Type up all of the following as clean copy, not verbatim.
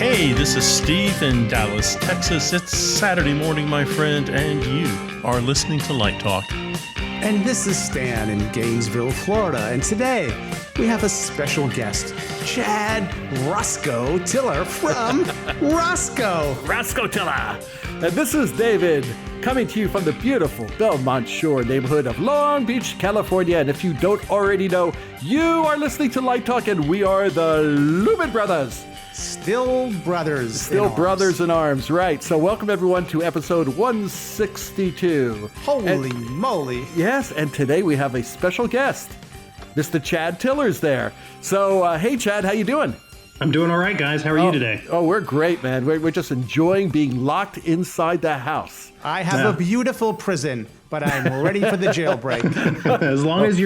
Hey, this is Steve in Dallas, Texas. It's Saturday morning, my friend, and you are listening to Light Talk. And this is Stan in Gainesville, Florida. And today we have a special guest, Chad Rosco Tiller from Rosco. Rosco Tiller. And this is David, coming to you from the beautiful Belmont Shore neighborhood of Long Beach, California. And if you don't already know, you are listening to Light Talk, and we are the Lumen Brothers. Still brothers. Still brothers in arms, right. So welcome everyone to episode 162. Holy moly. Yes, and today we have a special guest. Mr. Chad Tiller's there. So, hey Chad, how you doing? I'm doing all right, guys. How are you today? Oh, we're great, man. We're just enjoying being locked inside the house. I have a beautiful prison, but I'm ready for the jailbreak. as long as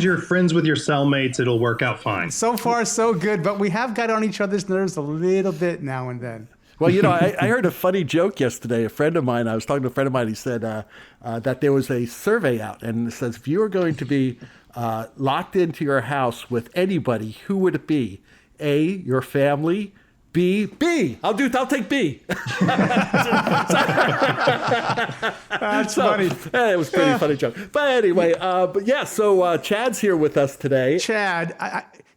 you're friends with your cellmates, it'll work out fine. So far, so good, but we have got on each other's nerves a little bit now and then. Well, you know, I heard a funny joke yesterday. I was talking to a friend of mine. He said that there was a survey out, and it says, if you were going to be locked into your house with anybody, who would it be? A, your family. B. I'll take B. That's funny. It was a pretty funny joke. But anyway, so Chad's here with us today. Chad,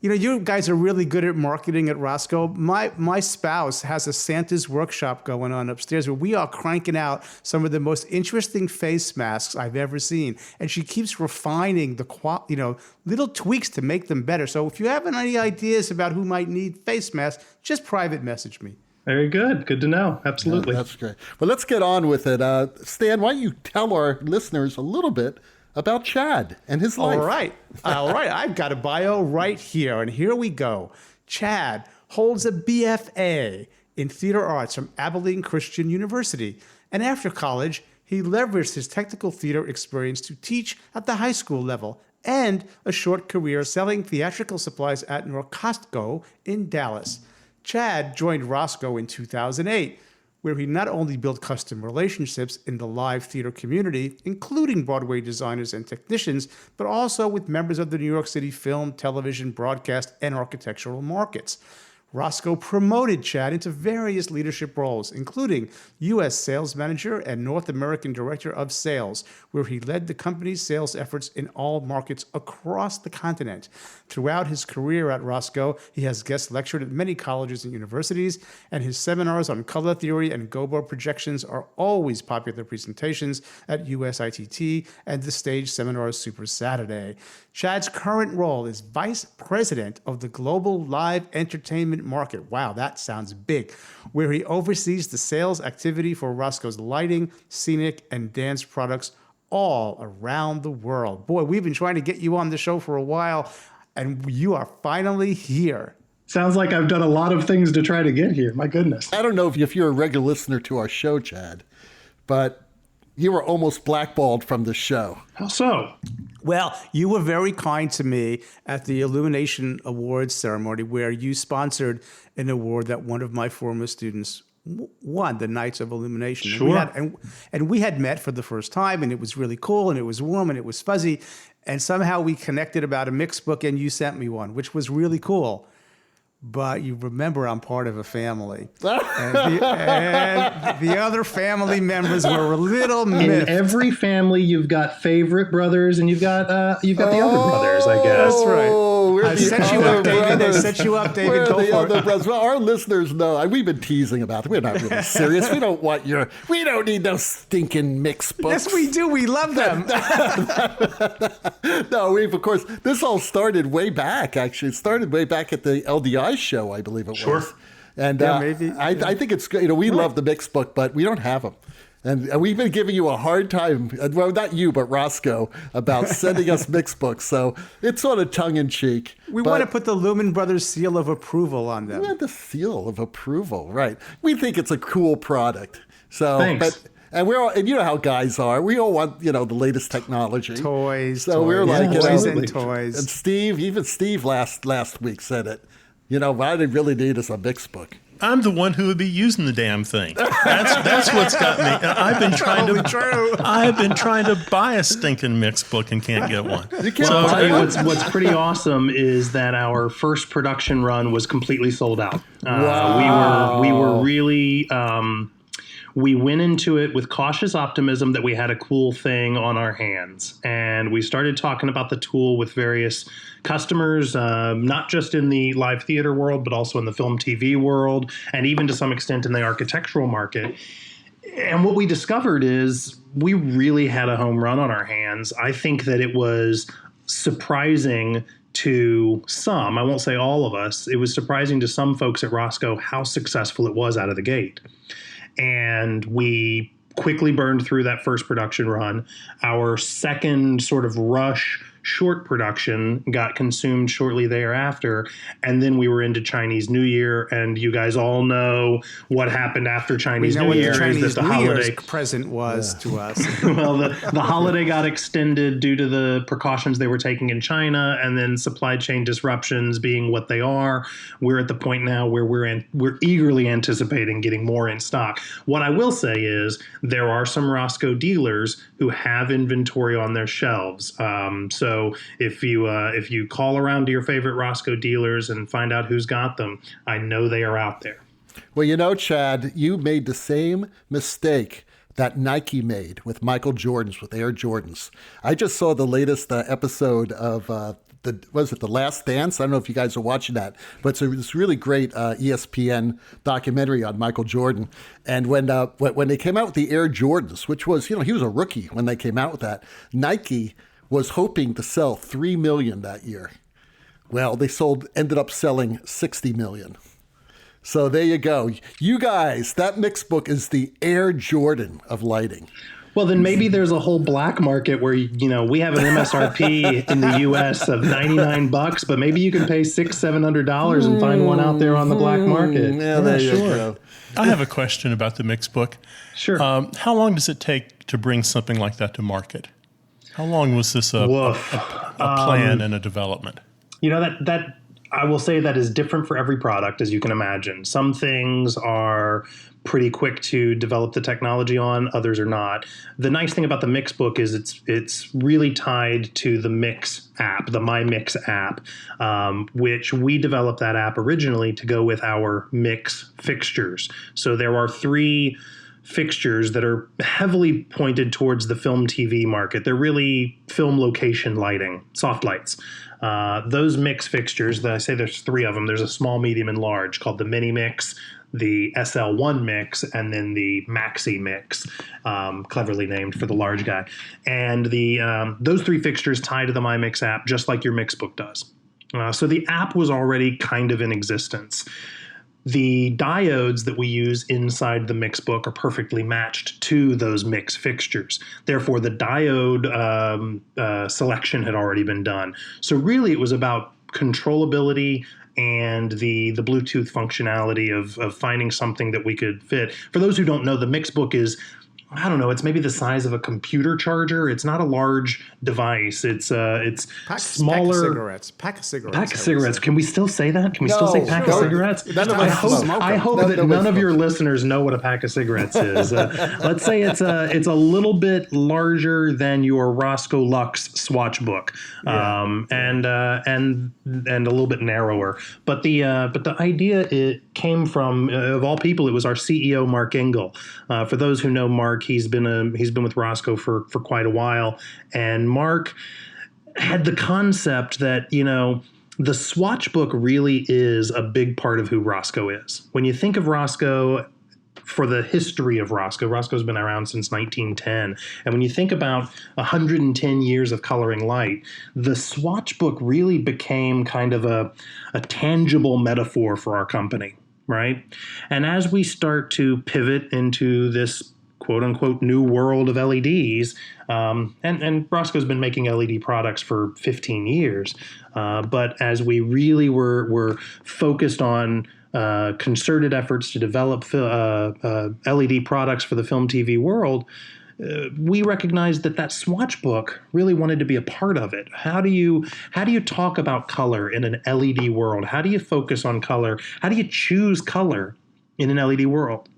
you guys are really good at marketing at Rosco. My spouse has a Santa's workshop going on upstairs where we are cranking out some of the most interesting face masks I've ever seen. And she keeps refining the little tweaks to make them better. So if you have any ideas about who might need face masks, just private message me. Very good. Good to know. Absolutely. Yeah, that's great. Well, let's get on with it. Stan, why don't you tell our listeners a little bit about Chad and his life? All right. I've got a bio right here, and here we go. Chad holds a BFA in theater arts from Abilene Christian University. And after college, he leveraged his technical theater experience to teach at the high school level and a short career selling theatrical supplies at Norcosco in Dallas. Chad joined Rosco in 2008, where he not only built custom relationships in the live theater community, including Broadway designers and technicians, but also with members of the New York City film, television, broadcast, and architectural markets. Rosco promoted Chad into various leadership roles, including U.S. Sales Manager and North American Director of Sales, where he led the company's sales efforts in all markets across the continent. Throughout his career at Rosco, he has guest lectured at many colleges and universities, and his seminars on color theory and gobo projections are always popular presentations at USITT and the stage seminars Super Saturday. Chad's current role is Vice President of the Global Live Entertainment Market. Wow, that sounds big. Where he oversees the sales activity for Roscoe's lighting, scenic, and dance products all around the world. Boy, we've been trying to get you on the show for a while, and you are finally here. Sounds like I've done a lot of things to try to get here. My goodness. I don't know if you're a regular listener to our show, Chad, but you were almost blackballed from the show. How so? Well, you were very kind to me at the Illumination Awards ceremony where you sponsored an award that one of my former students won, the Knights of Illumination. Sure. And we had met for the first time, and it was really cool, and it was warm, and it was fuzzy. And somehow we connected about a MixBook, and you sent me one, which was really cool. But you remember I'm part of a family. And the other family members were a little miffed. In every family, you've got favorite brothers, and you've got the other brothers, I guess. That's right. I set you up, David. Brothers. I set you up, David. We're Go the for other it. brothers. Well, our listeners know. We've been teasing about it. We're not really serious. We don't need those stinking MixBooks. Yes, we do. We love them. No, of course, this all started way back, actually. It started way back at the LDI show, I believe it was. And maybe. I think it's good. We love the MixBook, but we don't have them. And we've been giving you a hard time, well, not you, but Rosco, about sending us MixBooks. So it's sort of tongue-in-cheek. We want to put the Lumen Brothers seal of approval on them. We want the seal of approval, right. We think it's a cool product. So, Thanks. And you know how guys are. We all want, the latest technology. Toys. So we're like, toys and toys. And Steve last week said it. What I really need is a MixBook. I'm the one who would be using the damn thing. That's what's got me. I've been trying to buy a stinking MixBook and can't get one. I'll tell you what's pretty awesome is that our first production run was completely sold out. Wow. We were really. We went into it with cautious optimism that we had a cool thing on our hands. And we started talking about the tool with various customers, not just in the live theater world, but also in the film TV world, and even to some extent in the architectural market. And what we discovered is we really had a home run on our hands. I think that it was surprising to some, I won't say all of us, it was surprising to some folks at Rosco how successful it was out of the gate. And we quickly burned through that first production run. Our second sort of rush short production got consumed shortly thereafter. And then we were into Chinese New Year. And you guys all know what happened after Chinese New Year. The Chinese the New holiday Year's present was to us. Well, the holiday got extended due to the precautions they were taking in China, and then supply chain disruptions being what they are. We're at the point now where we're eagerly anticipating getting more in stock. What I will say is there are some Rosco dealers who have inventory on their shelves. So if you call around to your favorite Rosco dealers and find out who's got them, I know they are out there. Well, Chad, you made the same mistake that Nike made with Michael Jordan's, with Air Jordans. I just saw the latest episode of The Last Dance? I don't know if you guys are watching that, but it's this really great ESPN documentary on Michael Jordan. And when they came out with the Air Jordans, which was, he was a rookie when they came out with that, Nike was hoping to sell 3 million that year. Well, they ended up selling 60 million. So there you go. You guys, that MixBook is the Air Jordan of lighting. Well, then maybe there's a whole black market where, we have an MSRP in the U.S. of $99, but maybe you can pay $600-$700 and find one out there on the black market. Yeah, there you go. I have a question about the MixBook. Sure. How long does it take to bring something like that to market? How long was this a plan and a development? That I will say that is different for every product, as you can imagine. Some things are pretty quick to develop the technology on, others are not. The nice thing about the MixBook is it's really tied to the Mix app, the My Mix app, which we developed that app originally to go with our Mix fixtures. So there are 3 fixtures that are heavily pointed towards the film TV market. They're really film location lighting, soft lights. Those Mix fixtures, I say there's 3 of them. There's a small, medium, and large called the Mini Mix, the SL1 Mix, and then the Maxi Mix, cleverly named for the large guy. And those 3 fixtures tie to the My Mix app, just like your MixBook does. So the app was already kind of in existence. The diodes that we use inside the MixBook are perfectly matched to those Mix fixtures. Therefore, the diode selection had already been done. So really, it was about controllability and the Bluetooth functionality of finding something that we could fit. For those who don't know, the MixBook is, I don't know, it's maybe the size of a computer charger. It's not a large device. It's smaller. Pack of cigarettes. Pack of cigarettes. Can we still say that? Can we still say pack of cigarettes? I hope that none of your listeners know what a pack of cigarettes is. Let's say it's a little bit larger than your Rosco Lux Swatchbook, and a little bit narrower. But the idea, it came from, of all people, it was our CEO Mark Engel. For those who know Mark, he's been with Rosco for quite a while, and Mark had the concept that the Swatchbook really is a big part of who Rosco is. When you think of Rosco, for the history of Rosco's been around since 1910, and when you think about 110 years of coloring light, the Swatchbook really became kind of a tangible metaphor for our company, right? And as we start to pivot into this quote-unquote new world of LEDs, and Rosco's been making LED products for 15 years, but as we really were focused on concerted efforts to develop LED products for the film TV world, we recognized that Swatchbook really wanted to be a part of it. How do you talk about color in an LED world? How do you focus on color? How do you choose color in an LED world.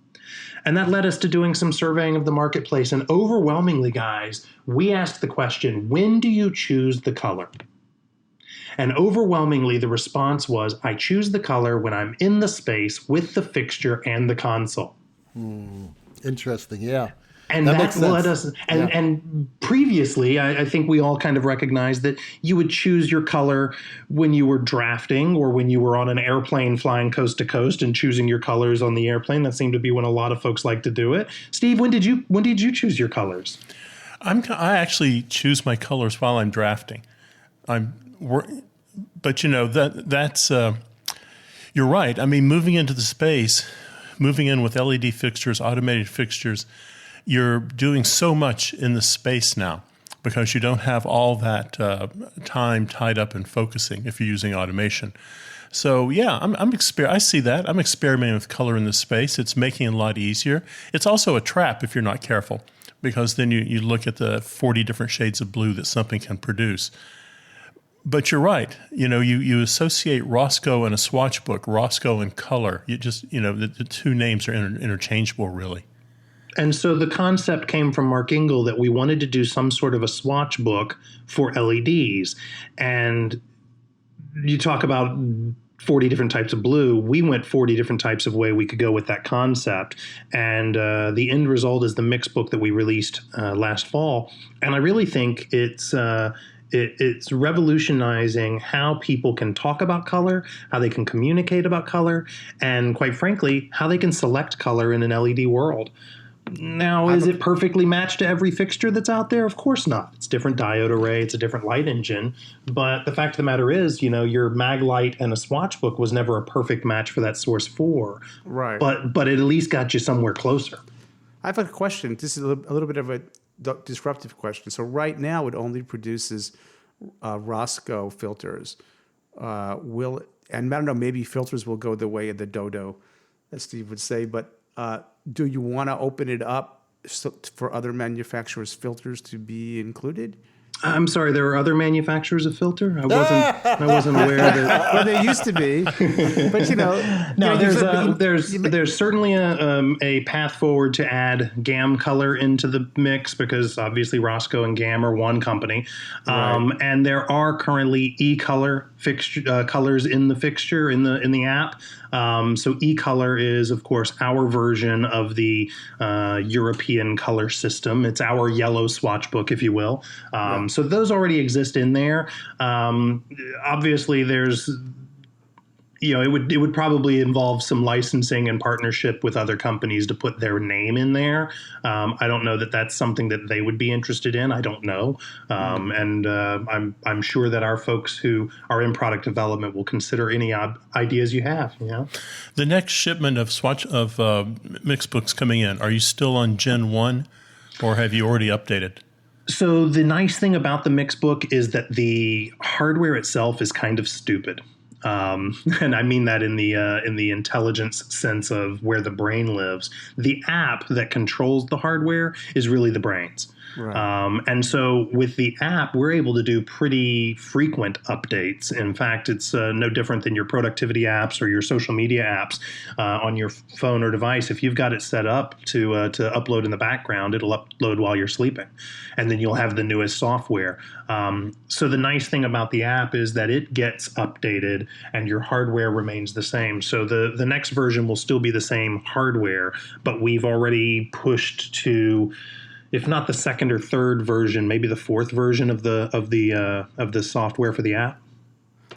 And that led us to doing some surveying of the marketplace. And overwhelmingly, guys, we asked the question, when do you choose the color? And overwhelmingly, the response was, I choose the color when I'm in the space with the fixture and the console. Interesting, yeah. And that led us, and previously, I think we all kind of recognized that you would choose your color when you were drafting or when you were on an airplane flying coast to coast and choosing your colors on the airplane. That seemed to be when a lot of folks like to do it. Steve, when did you choose your colors? I actually choose my colors while I'm drafting. But you know that's you're right. I mean, moving into the space, moving in with LED fixtures, automated fixtures, you're doing so much in the space now because you don't have all that time tied up in focusing if you're using automation. So yeah, I see that. I'm experimenting with color in the space. It's making it a lot easier. It's also a trap if you're not careful, because then you look at the 40 different shades of blue that something can produce. But you're right. You know, you associate Rosco and a swatch book, Rosco and color. You just, the two names are interchangeable, really. And so the concept came from Mark Engel that we wanted to do some sort of a swatch book for LEDs. And you talk about 40 different types of blue. We went 40 different types of way we could go with that concept. And the end result is the MixBook that we released last fall. And I really think it's revolutionizing how people can talk about color, how they can communicate about color, and quite frankly, how they can select color in an LED world. Now, is it perfectly matched to every fixture that's out there? Of course not. It's a different diode array. It's a different light engine. But the fact of the matter is, your mag light and a swatch book was never a perfect match for that Source 4. Right. But it at least got you somewhere closer. I have a question. This is a little bit of a disruptive question. So right now it only produces Rosco filters. And I don't know, maybe filters will go the way of the Dodo, as Steve would say, but do you want to open it up for other manufacturers' filters to be included? I'm sorry, there are other manufacturers of filter? I wasn't aware that. Well, there used to be, but No, there's certainly a path forward to add GAM color into the mix, because obviously Rosco and GAM are one company, right. And there are currently e-color colors in the fixture in the app. So e-color is, of course, our version of the European color system. It's our yellow swatch book, if you will. So those already exist in there. Obviously, there's, it would probably involve some licensing and partnership with other companies to put their name in there. I don't know that that's something that they would be interested in. I don't know. And I'm sure that our folks who are in product development will consider any ideas you have. The next shipment of MixBooks coming in, are you still on Gen 1 or have you already updated? So the nice thing about the MixBook is that the hardware itself is kind of stupid. And I mean that in the intelligence sense of where the brain lives. The app that controls the hardware is really the brains. Right. And so with the app, we're able to do pretty frequent updates. In fact, it's no different than your productivity apps or your social media apps on your phone or device. If you've got it set up to upload in the background, it'll upload while you're sleeping. And then you'll have the newest software. So the nice thing about the app is that it gets updated and your hardware remains the same. So the next version will still be the same hardware, but we've already pushed to, if not the second or third version, maybe the fourth version of the software for the app.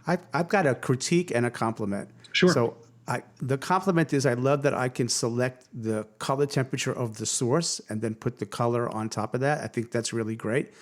I've got a critique and a compliment. Sure. So the compliment is I love that I can select the color temperature of the source and then put the color on top of that. I think that's really great.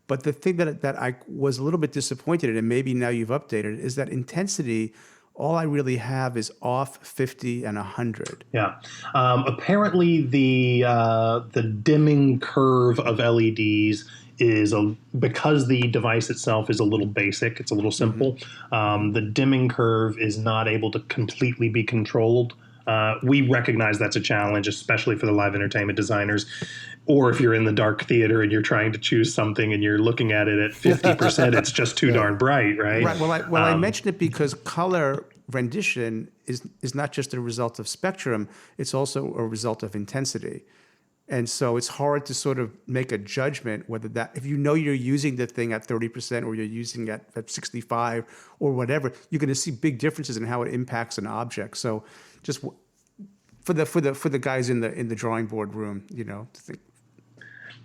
But the thing that I was a little bit disappointed in, and maybe now you've updated, is that intensity, all I really have is off 50 and 100. Yeah. Apparently, the dimming curve of LEDs is because the device itself is a little basic. It's a little simple. Mm-hmm. The dimming curve is not able to completely be controlled. We recognize that's a challenge, especially for the live entertainment designers. Or if you're in the dark theater and you're trying to choose something and you're looking at it at 50%, it's just too darn bright, right? Right. Well, I mentioned it because color rendition is not just a result of spectrum, it's also a result of intensity. And so it's hard to sort of make a judgment whether that, if you know you're using the thing at 30% or you're using it at 65 or whatever, you're going to see big differences in how it impacts an object. So just for the guys in the drawing board room, to think.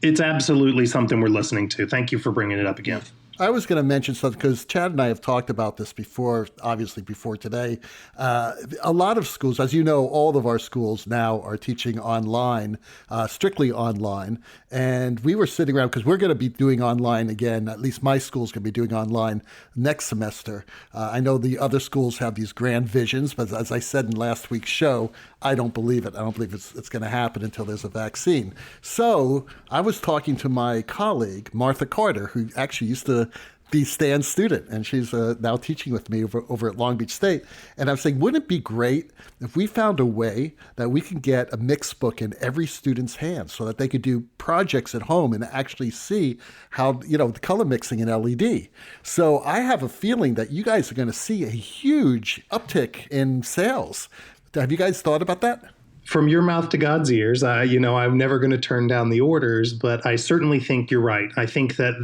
It's absolutely something we're listening to. Thank you for bringing it up again. I was going to mention something because Chad and I have talked about this before, obviously before today. A lot of schools, as you know, all of our schools now are teaching online, strictly online. And we were sitting around because we're going to be doing online again. At least my school's going to be doing online next semester. I know the other schools have these grand visions, but as I said in last week's show, I don't believe it. I don't believe it's going to happen until there's a vaccine. So I was talking to my colleague, Martha Carter, who actually used to be Stan's student, and she's now teaching with me over at Long Beach State. And I'm saying, wouldn't it be great if we found a way that we can get a MixBook in every student's hands so that they could do projects at home and actually see how, the color mixing in LED. So I have a feeling that you guys are going to see a huge uptick in sales. Have you guys thought about that? From your mouth to God's ears, I'm never going to turn down the orders, but I certainly think you're right. I think that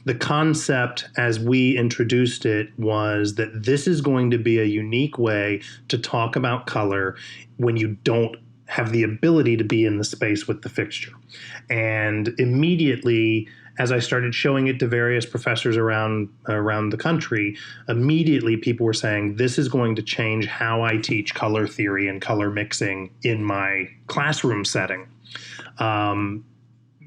the concept as we introduced it was that this is going to be a unique way to talk about color when you don't have the ability to be in the space with the fixture. And immediately, as I started showing it to various professors around the country, immediately people were saying, this is going to change how I teach color theory and color mixing in my classroom setting.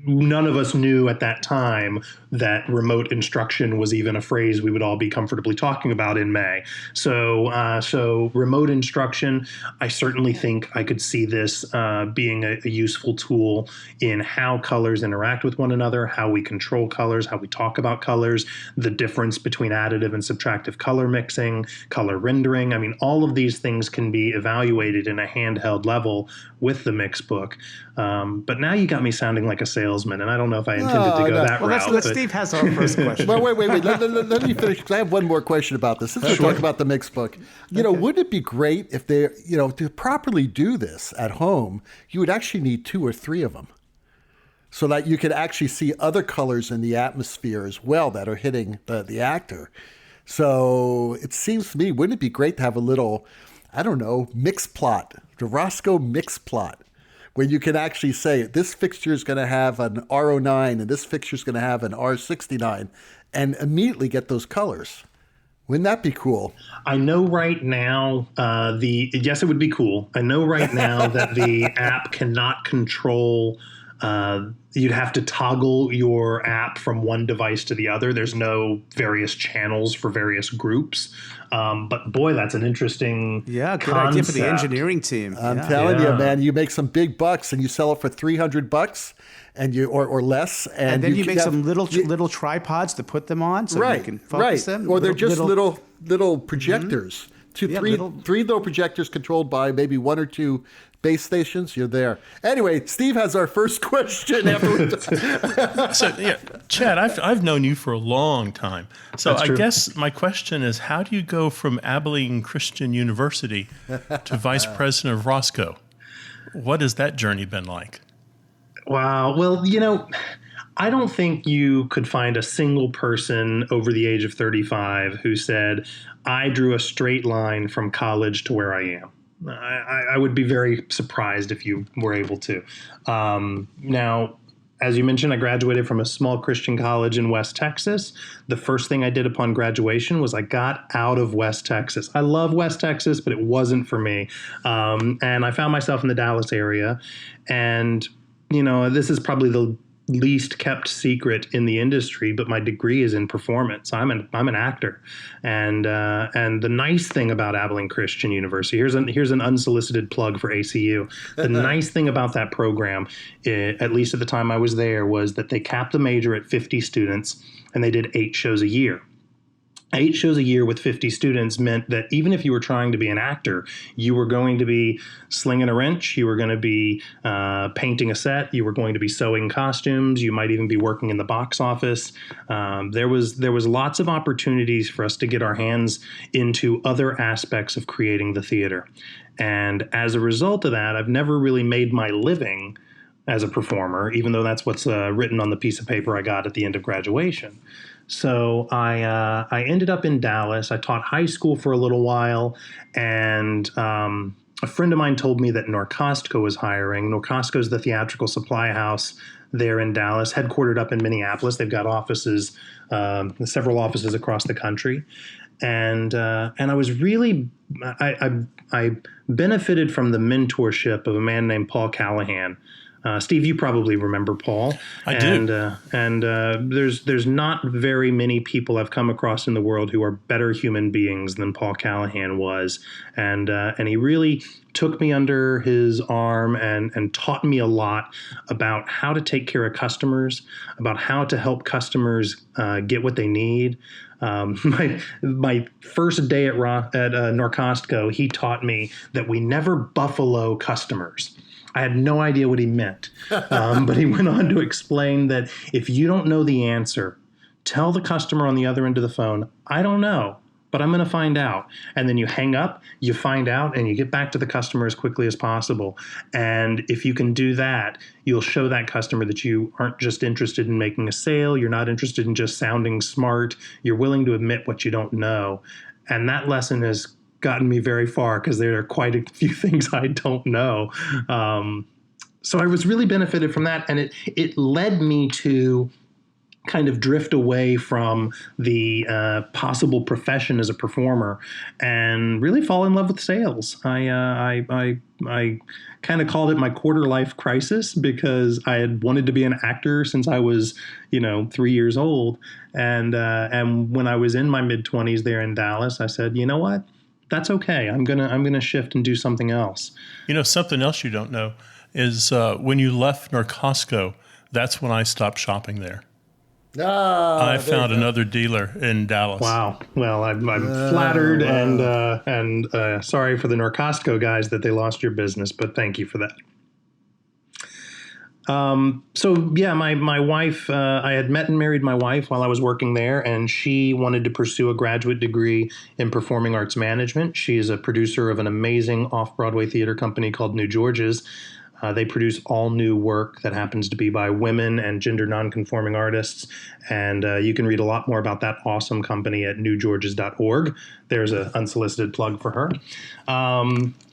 None of us knew at that time that remote instruction was even a phrase we would all be comfortably talking about in May. So remote instruction, I certainly think I could see this being a useful tool in how colors interact with one another, how we control colors, how we talk about colors, the difference between additive and subtractive color mixing, color rendering. I mean, all of these things can be evaluated in a handheld level with the MixBook. But now you got me sounding like a salesman, and I don't know if I intended to go that route. Steve has our first question. Well, wait. Let me finish, because I have one more question about this. Let's talk about the MixBook. Wouldn't it be great if they, to properly do this at home, you would actually need 2 or 3 of them, so that you could actually see other colors in the atmosphere as well that are hitting the actor. So it seems to me, wouldn't it be great to have a little, mix plot, the Rosco mix plot, where you can actually say this fixture is going to have an R09 and this fixture is going to have an R69, and immediately get those colors. Wouldn't that be cool? I know right now, yes, it would be cool. I know right now that the app cannot control. You'd have to toggle your app from one device to the other. There's no various channels for various groups. But boy, that's an interesting good concept. idea for the engineering team. I'm telling you, man, you make some big bucks and you sell it for $300 and or less. And then you make some little tripods to put them on so you can focus them. Or they're just little projectors. Three little projectors controlled by maybe 1 or 2 base stations. You're there. Anyway, Steve has our first question. Chad, I've known you for a long time. So I guess my question is, how do you go from Abilene Christian University to vice president of Rosco? What has that journey been like? Wow. Well, I don't think you could find a single person over the age of 35 who said, I drew a straight line from college to where I am. I would be very surprised if you were able to. Now, as you mentioned, I graduated from a small Christian college in West Texas. The first thing I did upon graduation was I got out of West Texas. I love West Texas, but it wasn't for me. And I found myself in the Dallas area. And, this is probably the least kept secret in the industry, but my degree is in performance. I'm an actor, and the nice thing about Abilene Christian University, here's an unsolicited plug for ACU. The nice thing about that program, at least at the time I was there, was that they capped the major at 50 students, and they did 8 shows a year. 8 shows a year with 50 students meant that even if you were trying to be an actor, you were going to be slinging a wrench, you were going to be painting a set, you were going to be sewing costumes, you might even be working in the box office. There was lots of opportunities for us to get our hands into other aspects of creating the theater. And as a result of that, I've never really made my living as a performer, even though that's what's written on the piece of paper I got at the end of graduation. So I ended up in Dallas. I taught high school for a little while, and a friend of mine told me that Norcosco was hiring. Norcosco is the theatrical supply house there in Dallas, headquartered up in Minneapolis. They've got offices, several offices across the country, and I was really I benefited from the mentorship of a man named Paul Callahan. Steve, you probably remember Paul. I do. And there's not very many people I've come across in the world who are better human beings than Paul Callahan was. And he really took me under his arm and taught me a lot about how to take care of customers, about how to help customers get what they need. My first day at Norcosco, he taught me that we never buffalo customers. I had no idea what he meant, but he went on to explain that if you don't know the answer, tell the customer on the other end of the phone, I don't know, but I'm going to find out. And then you hang up, you find out, and you get back to the customer as quickly as possible. And if you can do that, you'll show that customer that you aren't just interested in making a sale, you're not interested in just sounding smart, you're willing to admit what you don't know. And that lesson has gotten me very far because there are quite a few things I don't know. So I was really benefited from that. And it led me to kind of drift away from the possible profession as a performer and really fall in love with sales. I kind of called it my quarter life crisis because I had wanted to be an actor since I was, 3 years old. And when I was in my mid-20s there in Dallas, I said, you know what? That's okay. I'm gonna shift and do something else. Something else you don't know is when you left Norcosco, that's when I stopped shopping there. I found another dealer in Dallas. Wow. Well, I'm flattered and sorry for the Norcosco guys that they lost your business, but thank you for that. My wife, I had met and married my wife while I was working there, and she wanted to pursue a graduate degree in performing arts management. She is a producer of an amazing off-Broadway theater company called New George's. They produce all new work that happens to be by women and gender nonconforming artists. And you can read a lot more about that awesome company at newgeorges.org. There's an unsolicited plug for her.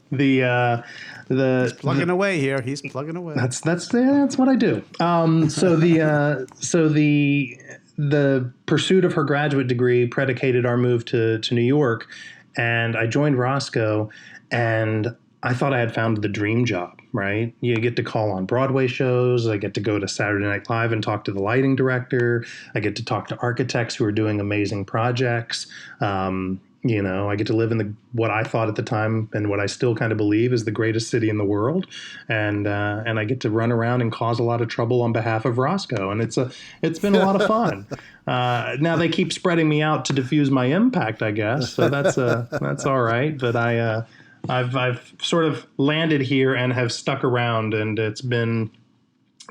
He's plugging away here. He's plugging away. That's what I do. So the pursuit of her graduate degree predicated our move to New York, and I joined Rosco, and I thought I had found the dream job. Right? You get to call on Broadway shows. I get to go to Saturday Night Live and talk to the lighting director. I get to talk to architects who are doing amazing projects. I get to live in what I thought at the time and what I still kind of believe is the greatest city in the world, and I get to run around and cause a lot of trouble on behalf of Rosco, and it's been a lot of fun. Now they keep spreading me out to diffuse my impact, I guess, so that's all right. But I've sort of landed here and have stuck around, and it's been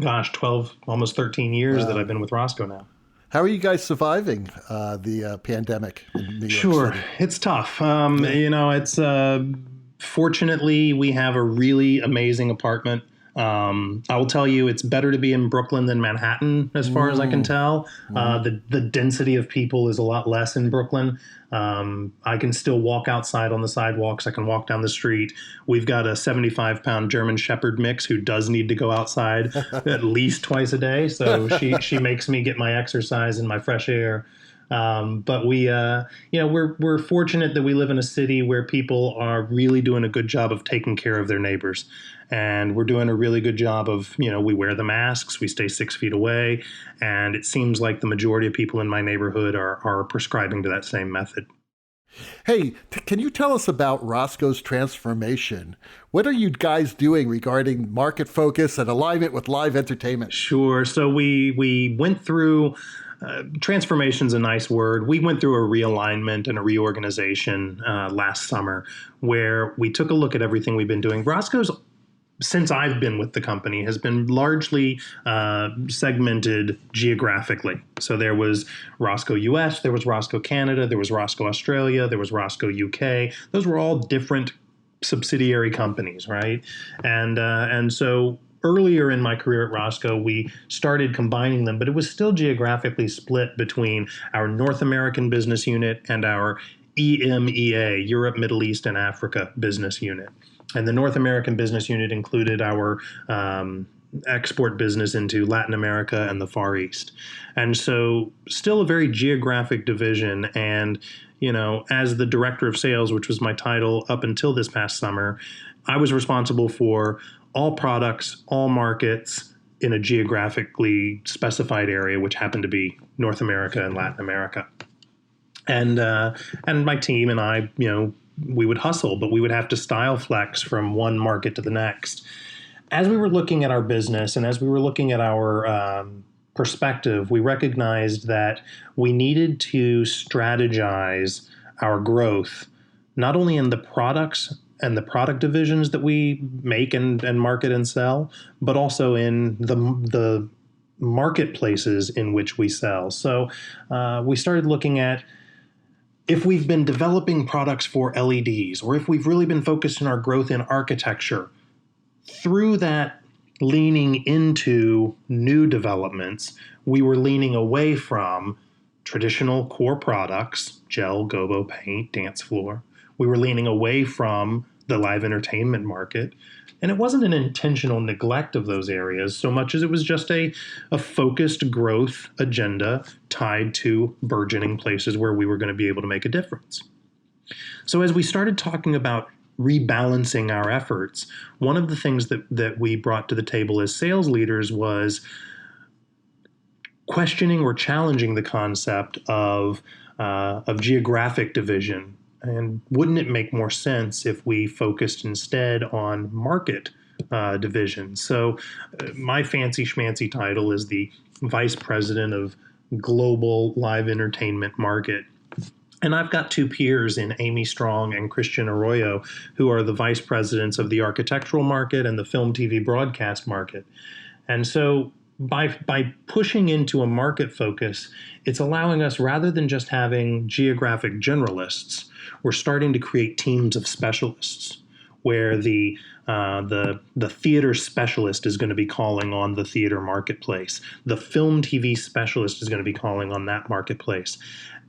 12, almost 13 years that I've been with Rosco now. How are you guys surviving the pandemic in New York Sure. City? It's tough. It's fortunately we have a really amazing apartment. I will tell you, it's better to be in Brooklyn than Manhattan, as far as I can tell. The density of people is a lot less in Brooklyn. I can still walk outside on the sidewalks. I can walk down the street. We've got a 75-pound German Shepherd mix who does need to go outside at least twice a day. So she makes me get my exercise and my fresh air. But we're fortunate that we live in a city where people are really doing a good job of taking care of their neighbors. And we're doing a really good job of, we wear the masks, we stay 6 feet away. And it seems like the majority of people in my neighborhood are prescribing to that same method. Hey, can you tell us about Rosco's transformation? What are you guys doing regarding market focus and alignment with live entertainment? Sure. So we went through transformation's a nice word. We went through a realignment and a reorganization last summer where we took a look at everything we've been doing. Rosco's, since I've been with the company, has been largely segmented geographically. So there was Rosco US, there was Rosco Canada, there was Rosco Australia, there was Rosco UK. Those were all different subsidiary companies, right? And so earlier in my career at Rosco, we started combining them, but it was still geographically split between our North American business unit and our EMEA, Europe, Middle East, and Africa business unit. And the North American business unit included our export business into Latin America and the Far East. And so still a very geographic division. And, you know, as the director of sales, which was my title up until this past summer, I was responsible for all products, all markets in a geographically specified area, which happened to be North America and Latin America. And my team and I, you know, we would hustle, but we would have to style flex from one market to the next. As we were looking at our business and as we were looking at our perspective, we recognized that we needed to strategize our growth, not only in the products and the product divisions that we make and market and sell, but also in the marketplaces in which we sell. So we started looking at, if we've been developing products for LEDs, or if we've really been focused on our growth in architecture, through that leaning into new developments, we were leaning away from traditional core products, gel, gobo, paint, dance floor. We were leaning away from the live entertainment market. And it wasn't an intentional neglect of those areas so much as it was just a focused growth agenda tied to burgeoning places where we were going to be able to make a difference. So as we started talking about rebalancing our efforts, one of the things that we brought to the table as sales leaders was questioning or challenging the concept of geographic division. And wouldn't it make more sense if we focused instead on market division? So my fancy schmancy title is the Vice President of Global Live Entertainment Market. And I've got two peers in Amy Strong and Christian Arroyo, who are the vice presidents of the architectural market and the film TV broadcast market. And so by pushing into a market focus, it's allowing us, rather than just having geographic generalists, we're starting to create teams of specialists where the theater specialist is going to be calling on the theater marketplace. The film TV specialist is going to be calling on that marketplace.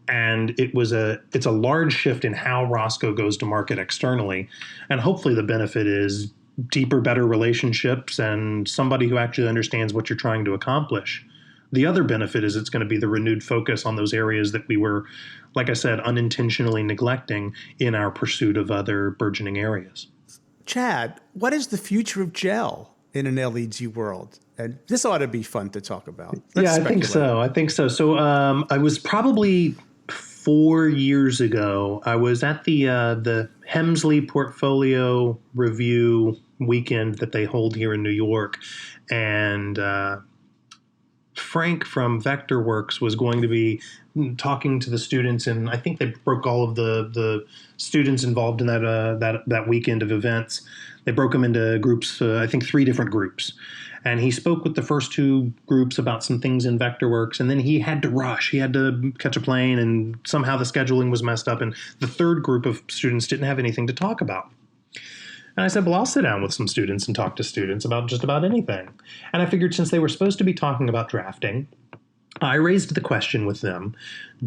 And it's a large shift in how Rosco goes to market externally. And hopefully the benefit is deeper, better relationships and somebody who actually understands what you're trying to accomplish. The other benefit is it's going to be the renewed focus on those areas that we were, like I said, unintentionally neglecting in our pursuit of other burgeoning areas. Chad, what is the future of gel in an LED world? And this ought to be fun to talk about. I think so. So I was probably 4 years ago. I was at the Hemsley Portfolio Review weekend that they hold here in New York, and Frank from Vectorworks was going to be talking to the students, and I think they broke all of the students involved in that weekend of events. They broke them into groups, I think 3 different groups. And he spoke with the first 2 groups about some things in Vectorworks, and then he had to rush. He had to catch a plane, and somehow the scheduling was messed up, and the 3rd group of students didn't have anything to talk about. And I said, well, I'll sit down with some students and talk to students about just about anything. And I figured since they were supposed to be talking about drafting, I raised the question with them,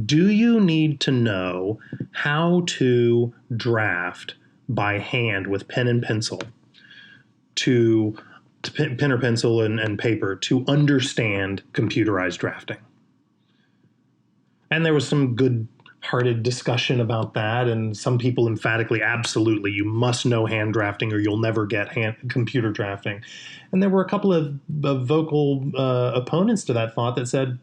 do you need to know how to draft by hand with pen and pencil to pen or pencil and paper to understand computerized drafting? And there was some good-hearted discussion about that, and some people emphatically, absolutely, you must know hand drafting or you'll never get computer drafting. And there were a couple of vocal opponents to that thought that said,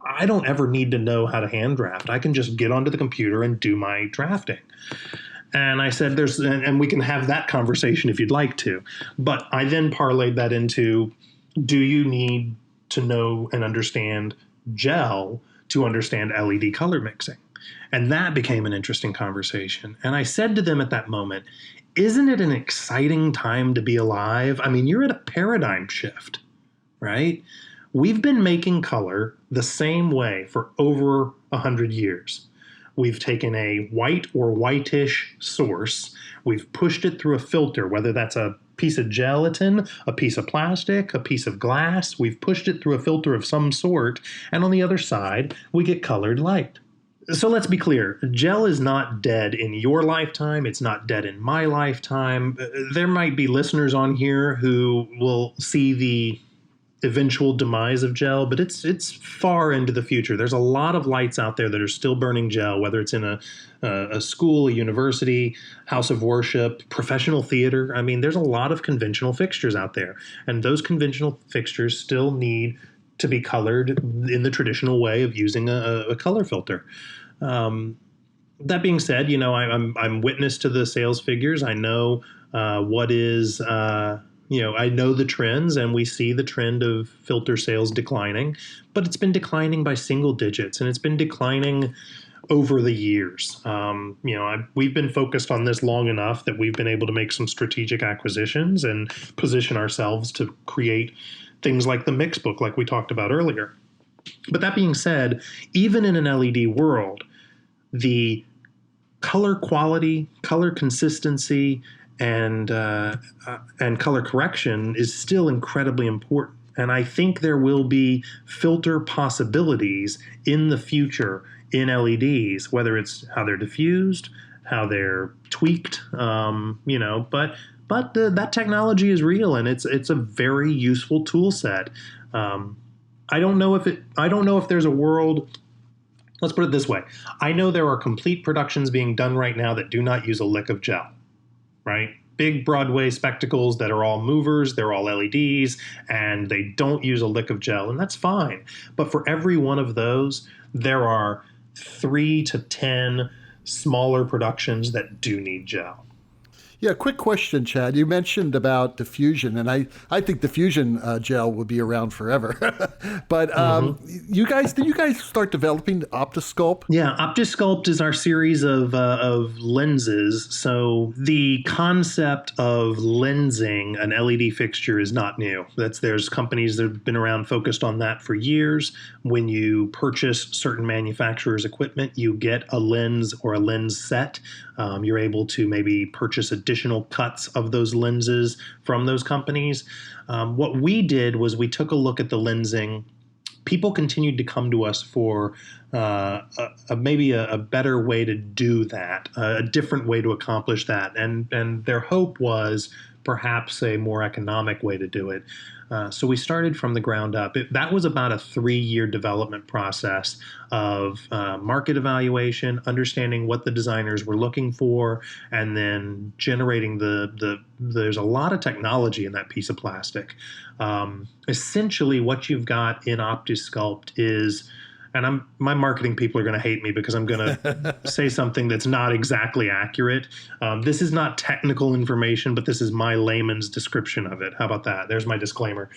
I don't ever need to know how to hand draft. I can just get onto the computer and do my drafting. And I said, and we can have that conversation if you'd like to. But I then parlayed that into, do you need to know and understand gel to understand LED color mixing? And that became an interesting conversation. And I said to them at that moment, isn't it an exciting time to be alive? I mean, you're at a paradigm shift, right? We've been making color the same way for over 100 years. We've taken a white or whitish source, we've pushed it through a filter, whether that's a piece of gelatin, a piece of plastic, a piece of glass. We've pushed it through a filter of some sort, and on the other side, we get colored light. So let's be clear, gel is not dead in your lifetime. It's not dead in my lifetime. There might be listeners on here who will see the eventual demise of gel, but it's far into the future. There's a lot of lights out there that are still burning gel, whether it's in a school, a university, house of worship, professional theater. I mean, there's a lot of conventional fixtures out there, and those conventional fixtures still need to be colored in the traditional way of using a color filter. That being said, I'm witness to the sales figures. I know what is. I know the trends, and we see the trend of filter sales declining, but it's been declining by single digits, and it's been declining over the years. We've been focused on this long enough that we've been able to make some strategic acquisitions and position ourselves to create things like the MixBook, like we talked about earlier. But that being said, even in an LED world, the color quality, color consistency, and color correction is still incredibly important. And I think there will be filter possibilities in the future in LEDs, whether it's how they're diffused, how they're tweaked, but that technology is real, and it's a very useful tool set. I don't know if there's a world. Let's put it this way. I know there are complete productions being done right now that do not use a lick of gel. Right? Big Broadway spectacles that are all movers, they're all LEDs, and they don't use a lick of gel, and that's fine. But for every one of those, there are 3 to 10 smaller productions that do need gel. Yeah, quick question, Chad. You mentioned about diffusion, and I think diffusion gel will be around forever. But did you guys start developing Opti-sculpt? Yeah, Opti-sculpt is our series of lenses. So the concept of lensing an LED fixture is not new. There's companies that have been around focused on that for years. When you purchase certain manufacturers' equipment, you get a lens or a lens set. You're able to maybe purchase additional cuts of those lenses from those companies. What we did was we took a look at the lensing. People continued to come to us for maybe a better way to do that, a different way to accomplish that. And their hope was perhaps a more economic way to do it. So we started from the ground up. That was about a 3-year development process of market evaluation, understanding what the designers were looking for, and then generating there's a lot of technology in that piece of plastic. Essentially, what you've got in Opti-sculpt is, and my marketing people are going to hate me because I'm going to say something that's not exactly accurate. This is not technical information, but this is my layman's description of it. How about that? There's my disclaimer.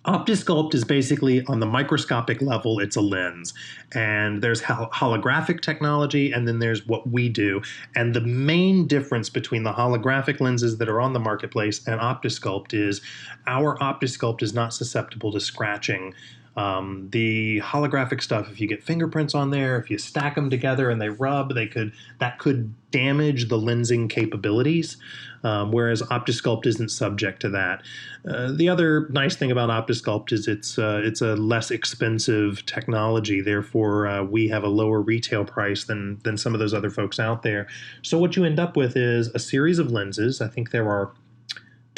Opti-sculpt is basically, on the microscopic level, it's a lens. And there's holographic technology, and then there's what we do. And the main difference between the holographic lenses that are on the marketplace and Opti-sculpt is our Opti-sculpt is not susceptible to scratching. The holographic stuff, if you get fingerprints on there, if you stack them together and they rub, that could damage the lensing capabilities, whereas Opti-sculpt isn't subject to that. The other nice thing about Opti-sculpt is it's a less expensive technology. Therefore, we have a lower retail price than some of those other folks out there. So what you end up with is a series of lenses. I think there are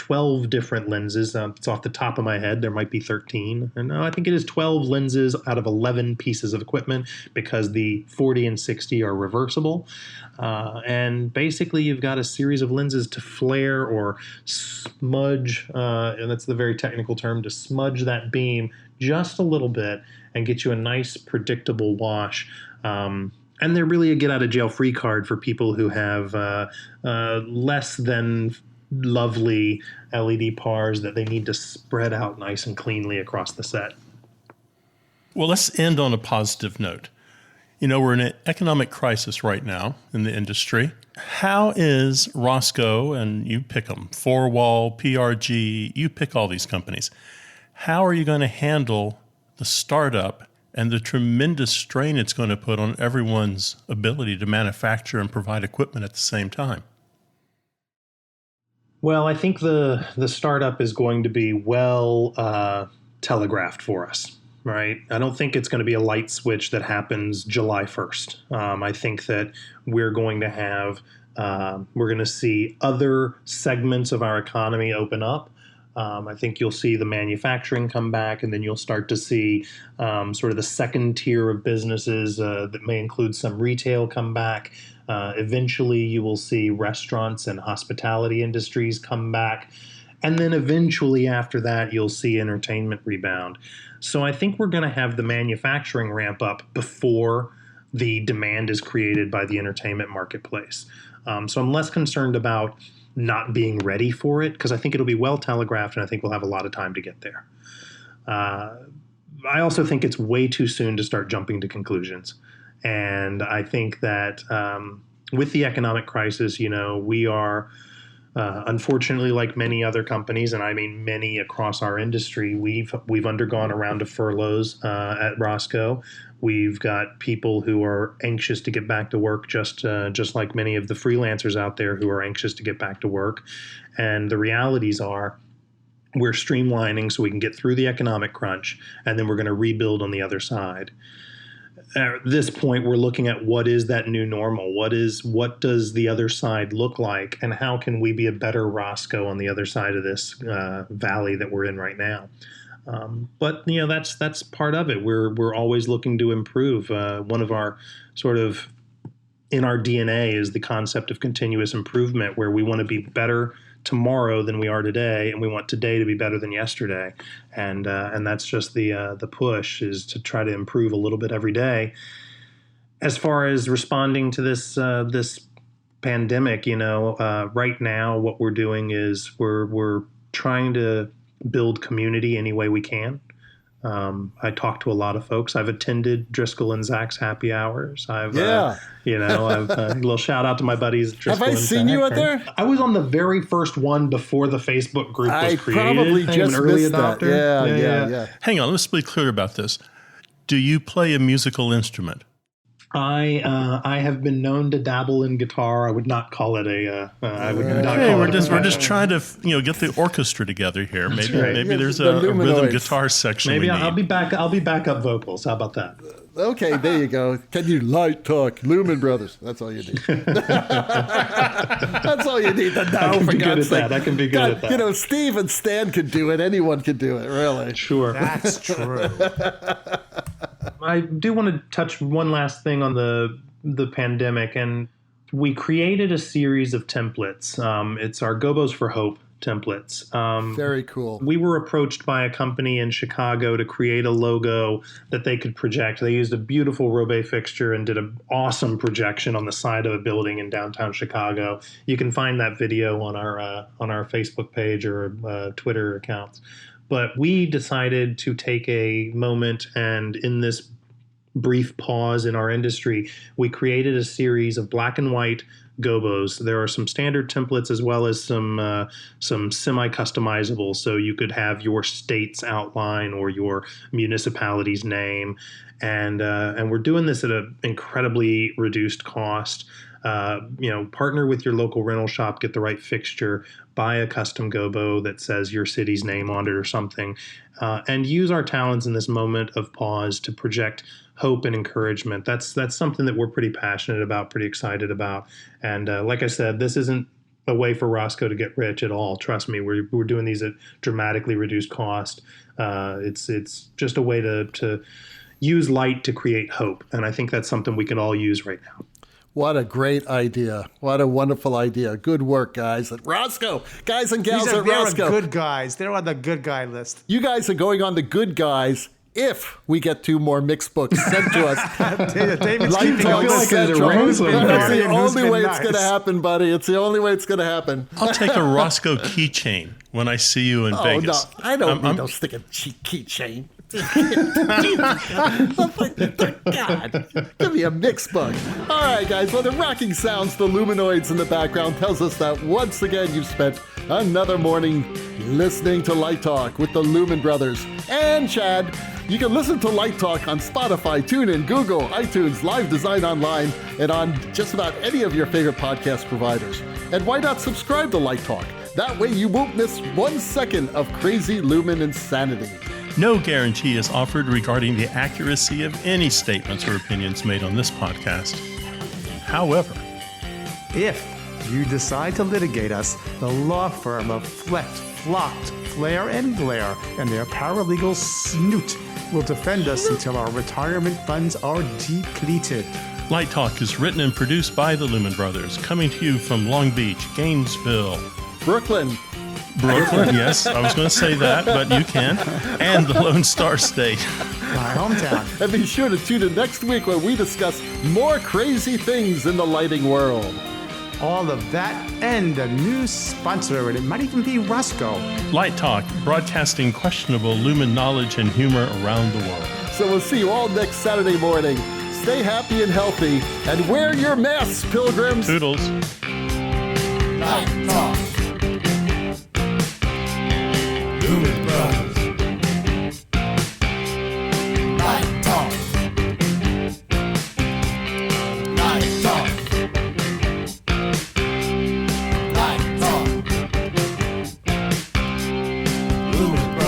12 different lenses. It's off the top of my head. There might be 13. And I think it is 12 lenses out of 11 pieces of equipment because the 40 and 60 are reversible. And basically, you've got a series of lenses to flare or smudge, and that's the very technical term, to smudge that beam just a little bit and get you a nice, predictable wash. And they're really a get-out-of-jail-free card for people who have less than lovely LED pars that they need to spread out nice and cleanly across the set. Well, let's end on a positive note. You know, we're in an economic crisis right now in the industry. How is Rosco, and you pick them, 4Wall, PRG, you pick all these companies. How are you going to handle the startup and the tremendous strain it's going to put on everyone's ability to manufacture and provide equipment at the same time? Well, I think the startup is going to be well telegraphed for us, right? I don't think it's going to be a light switch that happens July 1st. I think that we're going to have, we're going to see other segments of our economy open up. I think you'll see the manufacturing come back, and then you'll start to see sort of the second tier of businesses that may include some retail come back. Eventually, you will see restaurants and hospitality industries come back. And then eventually after that, you'll see entertainment rebound. So I think we're going to have the manufacturing ramp up before the demand is created by the entertainment marketplace. So I'm less concerned about not being ready for it, because I think it'll be well telegraphed, and I think we'll have a lot of time to get there. I also think it's way too soon to start jumping to conclusions. And I think that with the economic crisis, you know, we are unfortunately, like many other companies, and I mean many across our industry, we've undergone a round of furloughs at Rosco. We've got people who are anxious to get back to work, just like many of the freelancers out there who are anxious to get back to work. And the realities are, we're streamlining so we can get through the economic crunch, and then we're going to rebuild on the other side. At this point, we're looking at what is that new normal? What does the other side look like? And how can we be a better Rosco on the other side of this valley that we're in right now? But you know, that's part of it. We're always looking to improve. One of our sort of in our DNA is the concept of continuous improvement, where we want to be better tomorrow than we are today, and we want today to be better than yesterday. And that's just the push, is to try to improve a little bit every day. As far as responding to this pandemic, you know, right now what we're doing is we're trying to build community any way we can. I talk to a lot of folks. I've attended Driscoll and Zach's happy hours. I've a little shout out to my buddies. Driscoll Have I seen you out there? I was on the very first one before the Facebook group was created. I probably just an early missed adopter. that. Yeah. Hang on, let's be clear about this. Do you play a musical instrument? I have been known to dabble in guitar. I would not call it We're just trying to get the orchestra together here. Maybe there's a rhythm guitar section. Maybe I'll be back. I'll be backup vocals. How about that? Okay, there you go. Can you light talk? Lumen Brothers. That's all you need. That's all you need to know. For God's sake, I can be good at that. You know, Steve and Stan could do it. Anyone could do it. Really. Sure. That's true. I do want to touch one last thing on the pandemic, and we created a series of templates. It's our Gobos for Hope templates. Very cool. We were approached by a company in Chicago to create a logo that they could project. They used a beautiful Robé fixture and did an awesome projection on the side of a building in downtown Chicago. You can find that video on our Facebook page or Twitter accounts. But we decided to take a moment, and in this brief pause in our industry, we created a series of black and white gobos. There are some standard templates as well as some semi-customizable, so you could have your state's outline or your municipality's name. And we're doing this at an incredibly reduced cost. Partner with your local rental shop, get the right fixture, buy a custom gobo that says your city's name on it or something, and use our talents in this moment of pause to project hope and encouragement. That's something that we're pretty passionate about, pretty excited about. And like I said, this isn't a way for Rosco to get rich at all. Trust me, we're doing these at dramatically reduced cost. It's just a way to use light to create hope, and I think that's something we can all use right now. What a great idea. What a wonderful idea. Good work, guys. At Rosco. Guys and gals at Rosco. They're good guys. They're on the good guy list. You guys are going on the good guys if we get 2 more MixBooks sent to us. David's Light keeping Talk a list. there's a Central. race over That's there. the only way Who's it's been going to nice. happen, buddy. It's the only way it's going to happen. I'll take a Rosco keychain when I see you in Vegas. No, I don't need no sticking keychain. God, give me a MixBook. All right, guys. Well, the rocking sounds, the luminoids in the background tells us that once again you've spent another morning listening to Light Talk with the Lumen Brothers and Chad. You can listen to Light Talk on Spotify, TuneIn, Google, iTunes, Live Design Online, and on just about any of your favorite podcast providers. And why not subscribe to Light Talk? That way you won't miss 1 second of crazy Lumen insanity. No guarantee is offered regarding the accuracy of any statements or opinions made on this podcast. However, If you decide to litigate us, the law firm of Flecht, Flocked, Flare, and Glare and their paralegal Snoot will defend us until our retirement funds are depleted. Light Talk is written and produced by the Lumen Brothers, coming to you from Long Beach, Gainesville, Brooklyn. Yes, I was going to say that, but you can, and the Lone Star State. My hometown. And be sure to tune in next week where we discuss more crazy things in the lighting world. All of that and a new sponsor, and it might even be Rosco. Light Talk, broadcasting questionable Lumen knowledge and humor around the world. So we'll see you all next Saturday morning. Stay happy and healthy, and wear your masks, pilgrims. Toodles. Light Talk. Lumen Brothers. Light Talk. Light Talk. Light Talk. Lumen Brothers.